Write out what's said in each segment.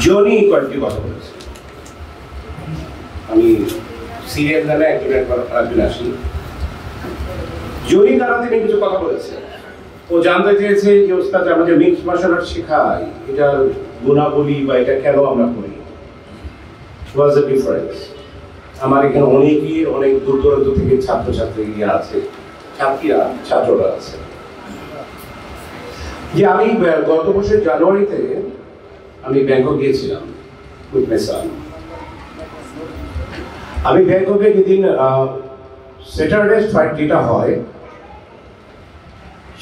Johnny কয়েকটি কথা বলেছে, আমি সিরিয়াল নামে একজন আসি। জনি কারাতে নিয়ে কিছু কথা বলেছে। ও জানতে চেয়েছে যে ওস্তাদ আমাদের মিক্স মার্শাল আর্ট শেখায়, এটার গুণাবলী বা এটা কেন আমরা করি, হোয়াটস দ্য ডিফারেন্স। আমার এখানে অনেকেই অনেক দূর দূরান্ত থেকে ছাত্রছাত্রী আছে, ছাত্ররা আছে। যে আমি গত বছর জানুয়ারিতে আমি ব্যাংকক গিয়েছিলাম উইথ মাই সান। আমি ব্যাংককে যেদিন স্যাটারডে ফ্লাইট যেটা হয়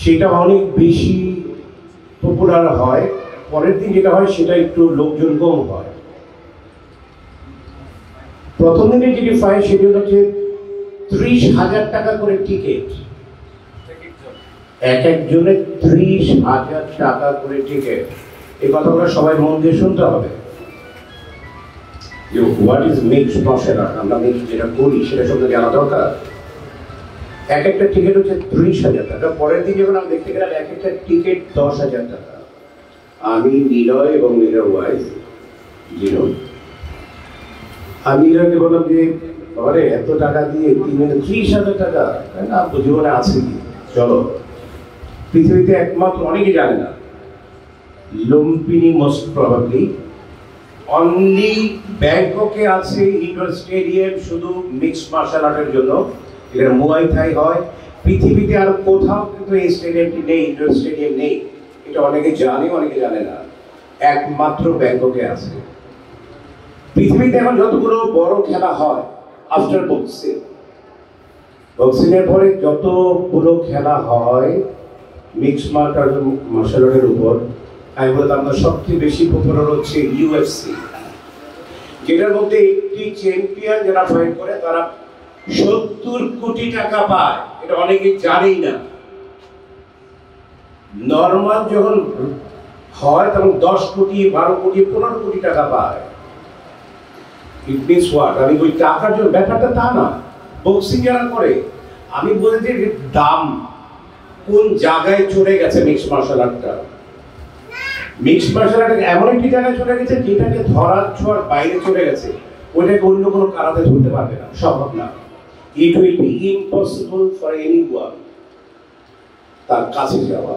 সেটা অনেক বেশি পপুলার হয়, পরের দিন যেটা হয় সেটা একটু লোকজন কম হয়। প্রথম দিনে যেটি ফ্লাইট সেটি হচ্ছে 30,000 টাকা করে টিকিট, এক একজনের 30,000 টাকা করে টিকিট। এই কথাগুলো সবাই মন দিয়ে শুনতে হবে। যে what is mixed martial art, আমরা মিক্স যেটা করি সেটা সম্বন্ধে জানা দরকার। এক একটা টিকিট হচ্ছে 30,000 টাকা। পরের দিন যখন আমি দেখতে গেলাম এক একটা টিকিট 10,000 টাকা। আমি নিলয় এবং নিলয় ওয়াইফ জিরো, আমি নিলয়কে বললাম যে বাবারে এত টাকা দিয়ে 30,000 টাকা না, জীবনে আছে কি, চলো। পৃথিবীতে একমাত্র, অনেকে জানে না, লুম্পিনি মোস্ট প্রবাবলি অনলি ব্যাংককে আছে ইনডোর স্টেডিয়াম শুধু মিক্সড মার্শাল আর্টের জন্য। এখানে মুয়াই থাই হয়। পৃথিবীতে আর কোথাও কিন্তু এই স্টেডিয়ামটি নেই, ইনডোর স্টেডিয়াম নেই। এটা অনেকে জানে, অনেকে জানে না, একমাত্র ব্যাংককে আছে। পৃথিবীতে এখন যতগুলো বড় খেলা হয় আফটার বক্সিং, বক্সিংয়ের পরে যতগুলো খেলা হয় মিক্সড মার্শাল আর্টের উপর, আমি বলতাম আমরা সবচেয়ে বেশি পপুলার হচ্ছে ইউএফসি, যেটার মধ্যে একটি চ্যাম্পিয়ন যারা ফাইট করে তারা 70 কোটি টাকা পায়। এটা অনেকে জানেই না। নর্মাল যখন হয় তখন 10 কোটি, 12 কোটি, 15 কোটি টাকা পায়। ইট মিনস হোয়াট, আমি ওই টাকার জন্য ব্যাপারটা তা না। বক্সিং যারা করে, আমি বলছি যে দাম কোন জায়গায় চলে গেছে মিক্সড মার্শাল আর্টটা। মিক্সড মার্শাল আর্ট এমন একটি জায়গায় চলে গেছে যেটাকে ধরার ছোঁয়ার বাইরে চলে গেছে। ওইটাকে অন্য কোনো কারাতে ধরতে পারবে না, সম্ভব না। It will be impossible for anyone তার কাছে যাওয়া।